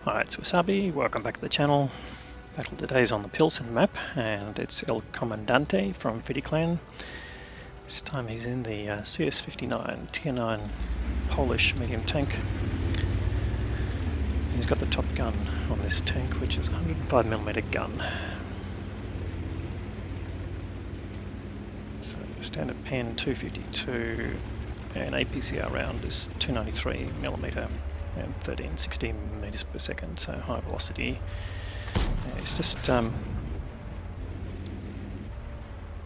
Hi, it's Wasabi, welcome back to the channel. Battle today is on the Pilsen map, and it's El Comandante from Clan. This time he's in the CS-59 Tier 9 Polish medium tank. He's got the top gun on this tank, which is a 105mm gun. So standard pen 252 and APCR round is 293mm and 1360 meters per second, so high velocity. It's just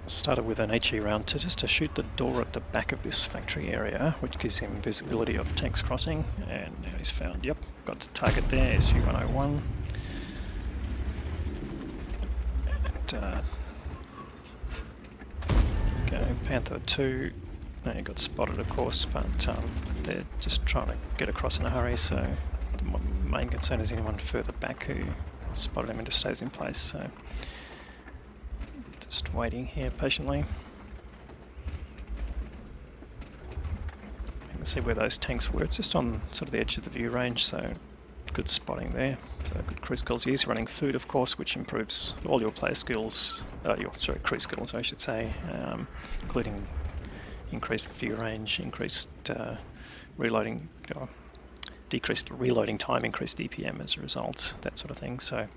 started with an HE round to shoot the door at the back of this factory area, which gives him visibility of tanks crossing, and now he's found, yep, got the target there, SU-101. And go Panther 2. Now he got spotted, of course, but they're just trying to get across in a hurry, so the main concern is anyone further back who spotted him and just stays in place. So just waiting here patiently. You can see where those tanks were. It's just on sort of the edge of the view range, so good spotting there. So good crew skills. He's running food, of course, which improves all your player skills, crew skills, I should say, including increased view range, increased reloading, decreased reloading time, increased DPM as a result, that sort of thing. So,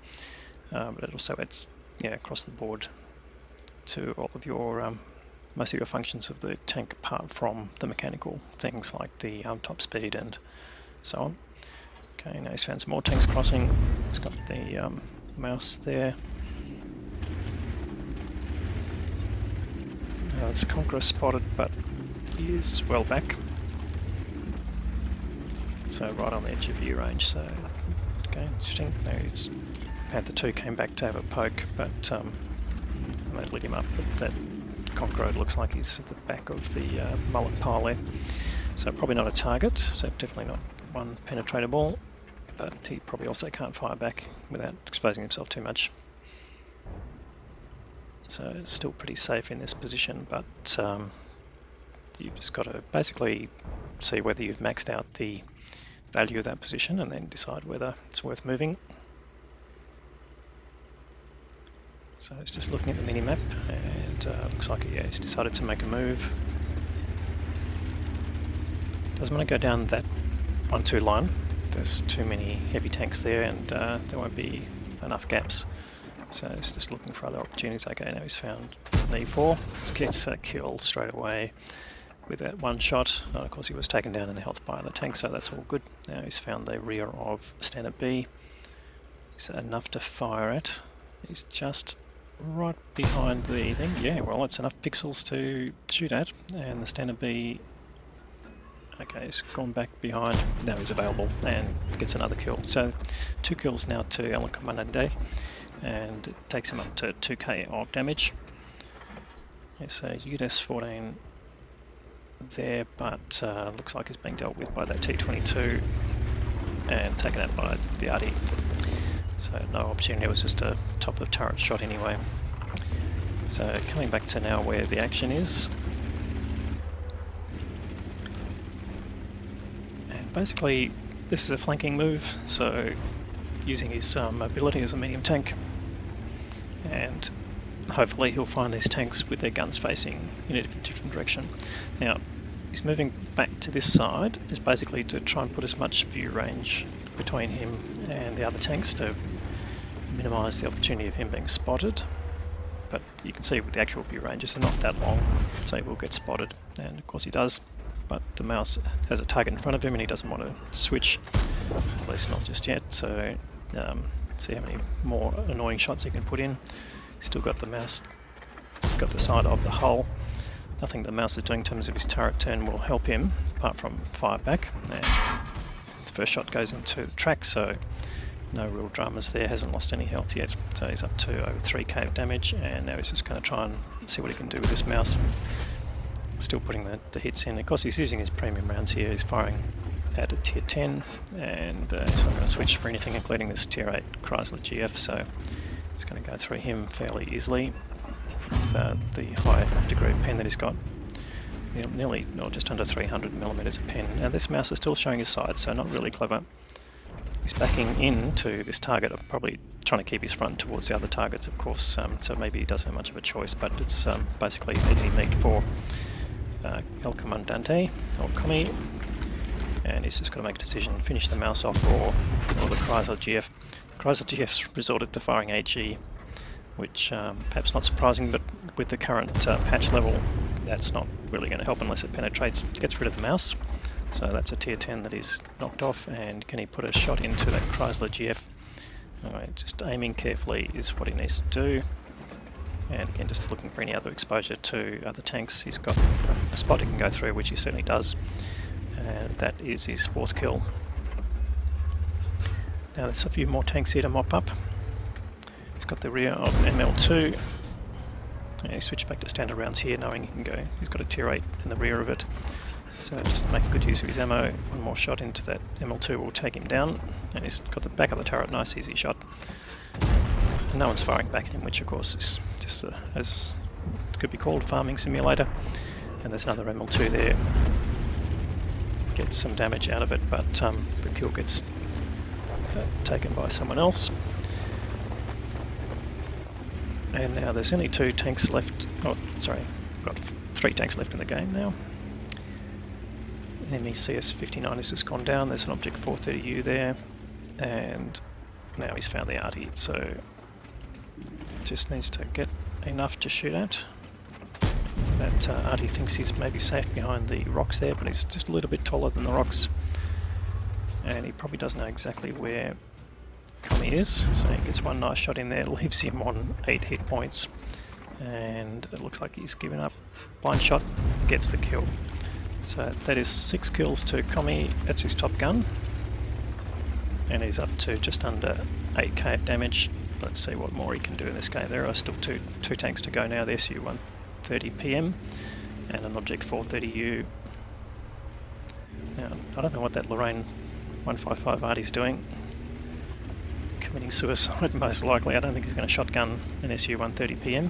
but it also adds, across the board to all of your most of your functions of the tank, apart from the mechanical things like the top speed and so on. Okay, now he's found some more tanks crossing. It's got the mouse there. It's Conqueror spotted, but he is well back. So right on the edge of view range, so okay, interesting. Now it's Panther 2 came back to have a poke, but they lit him up. But that Conqueror looks like he's at the back of the mullet pile there. So probably not a target, so definitely not one penetratable, but he probably also can't fire back without exposing himself too much. So it's still pretty safe in this position, but you've just got to basically see whether you've maxed out the value of that position and then decide whether it's worth moving. So it's just looking at the mini-map, and looks like he's decided to make a move. Doesn't want to go down that 1-2 line. There's too many heavy tanks there, and there won't be enough gaps. So it's just looking for other opportunities. Okay, now he's found an E4, gets a kill straight away with that one shot. Of course, he was taken down in the health bar of the tank, so that's all good. Now he's found the rear of standard B. Is that enough to fire at? He's just right behind the thing. Yeah, well, it's enough pixels to shoot at, and the standard B, okay, he's gone back behind. Now he's available and gets another kill. So 2 kills now to El Comandante, and it takes him up to 2k of damage. Yeah, so UDS-14 there, but looks like it's being dealt with by that T-22 and taken out by the Arty. So no opportunity, it was just a top of turret shot anyway. So coming back to now where the action is. And basically this is a flanking move, so using his mobility as a medium tank, and hopefully he'll find these tanks with their guns facing in a different direction. Now, he's moving back to this side is basically to try and put as much view range between him and the other tanks to minimise the opportunity of him being spotted. But you can see with the actual view ranges, they're not that long, so he will get spotted, and of course he does. But the mouse has a target in front of him and he doesn't want to switch, at least not just yet. So see how many more annoying shots he can put in. Still got the mouse, got the side of the hull. Nothing the mouse is doing in terms of his turret turn will help him, apart from fire back. And the first shot goes into the track, so no real dramas there, hasn't lost any health yet. So he's up to over 3k of damage, and now he's just going to try and see what he can do with this mouse. Still putting the hits in. Of course, he's using his premium rounds here. He's firing at a tier 10, and so I'm going to switch for anything, including this tier 8 Chrysler GF. So it's going to go through him fairly easily with the high degree of pen that he's got. Nearly, or just under 300mm of pen. Now this mouse is still showing his side, so not really clever. He's backing into this target, of probably trying to keep his front towards the other targets, of course, so maybe he doesn't have much of a choice, but it's basically easy meat for El Comandante, or Commie, and he's just got to make a decision, finish the mouse off or the Chrysler GF. The Chrysler GF's resorted to firing AG, which perhaps not surprising, but with the current patch level, that's not really going to help unless it penetrates, gets rid of the mouse. So that's a tier 10 that is knocked off, and can he put a shot into that Chrysler GF? Alright, just aiming carefully is what he needs to do. And again, just looking for any other exposure to other tanks. He's got a spot he can go through, which he certainly does. And that is his 4th kill. Now there's a few more tanks here to mop up. He's got the rear of ML2. And he switched back to standard rounds here, knowing he can go. He's got a tier 8 in the rear of it. So just make good use of his ammo. One more shot into that ML2 will take him down. And he's got the back of the turret, nice easy shot. And no one's firing back at him, which of course is just as it could be called, farming simulator. And there's another ML2 there. Gets some damage out of it, but the kill gets taken by someone else. And now there's only 2 tanks left. Oh, sorry, got 3 tanks left in the game now. Enemy CS-59 has just gone down. There's an Object 430U there, and now he's found the arty, so just needs to get enough to shoot at. That arty thinks he's maybe safe behind the rocks there, but he's just a little bit taller than the rocks, and he probably doesn't know exactly where Commie is, so he gets one nice shot in there, leaves him on 8 hit points, and it looks like he's given up. Blind shot, gets the kill. So that is 6 kills to Commie. That's his top gun, and he's up to just under 8k of damage. Let's see what more he can do in this game. There are still two tanks to go now, the SU-130PM and an Object 430U. Now, I don't know what that Lorraine 155 arty's doing. Committing suicide, most likely. I don't think he's going to shotgun an SU-130PM.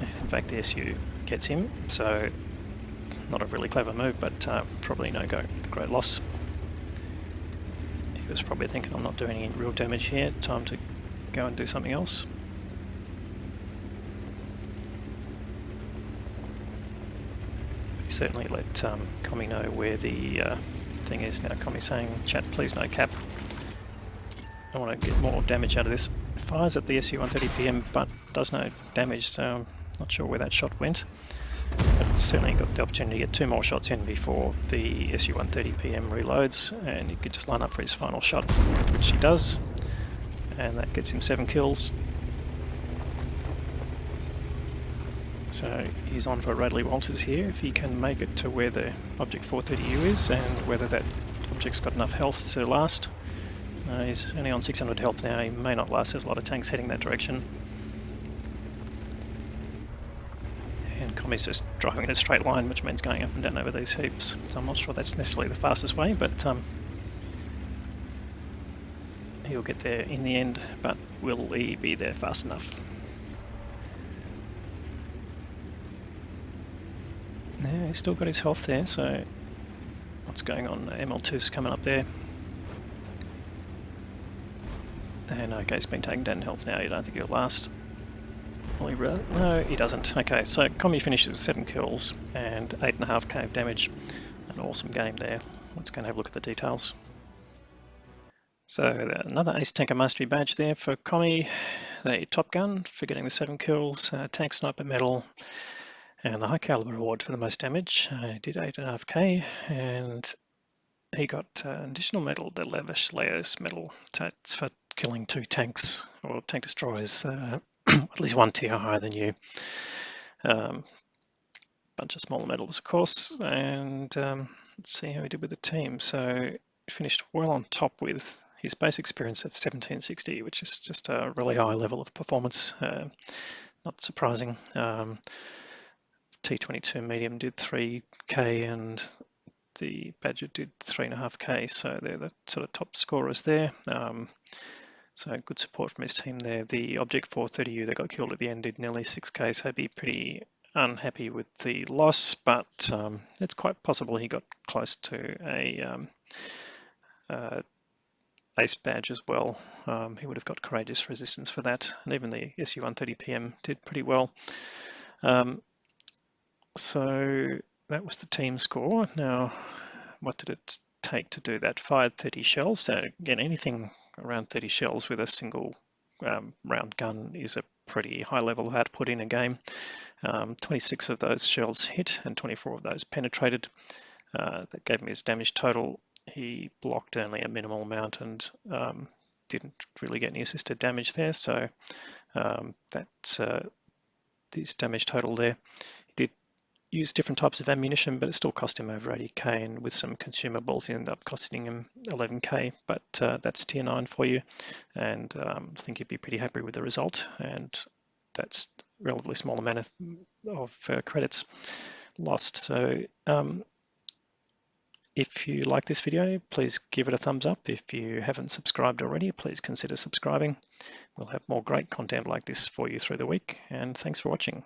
In fact, the SU gets him, so not a really clever move, but probably no great loss. He was probably thinking, I'm not doing any real damage here, time to go and do something else. He certainly let Commie know where the thing is. Now Commie's saying, chat please no cap. I want to get more damage out of this. Fires at the SU-130PM but does no damage, so I'm not sure where that shot went. But certainly got the opportunity to get 2 more shots in before the SU-130PM reloads, and he could just line up for his final shot, which he does, and that gets him 7 kills. So he's on for Radley Walters here, if he can make it to where the Object 430U is, and whether that object's got enough health to last. He's only on 600 health now, he may not last, there's a lot of tanks heading that direction. And Commie's just driving in a straight line, which means going up and down over these heaps. So I'm not sure that's necessarily the fastest way, but he'll get there in the end, but will he be there fast enough? Yeah, he's still got his health there, so what's going on? ML2's coming up there. And okay, he's been taken down in health now, you don't think he'll last. No, he doesn't. Okay, so Commie finishes with 7 kills and 8.5k of damage. An awesome game there. Let's go and have a look at the details. So another Ace Tanker Mastery badge there for Commie. The Top Gun for getting the 7 kills, Tank Sniper Medal, and the High Caliber Award for the most damage. He did 8.5k, and he got an additional medal, the Lavish Layers medal. That's for killing 2 tanks, or tank destroyers, at least 1 tier higher than you. Bunch of smaller medals, of course, and let's see how he did with the team. So he finished well on top with his base experience of 1760, which is just a really high level of performance. Not surprising. T22 medium did 3k and the Badger did 3.5k, so they're the sort of top scorers there. So good support from his team there. The Object 430U that got killed at the end did nearly 6k, so he'd be pretty unhappy with the loss, but it's quite possible he got close to a ace badge as well. He would have got courageous resistance for that, and even the SU-130 PM did pretty well. So that was the team score. Now, what did it take to do that? Fired 30 shells. So again, anything around 30 shells with a single round gun is a pretty high level of output in a game. 26 of those shells hit and 24 of those penetrated. That gave me his damage total. He blocked only a minimal amount and didn't really get any assisted damage there. So that's his damage total there. He did use different types of ammunition, but it still cost him over 80k, and with some consumables he ended up costing him 11k. But that's tier 9 for you, and I think you'd be pretty happy with the result, and that's a relatively small amount of credits lost. So if you like this video, please give it a thumbs up. If you haven't subscribed already, please consider subscribing. We'll have more great content like this for you through the week, and thanks for watching.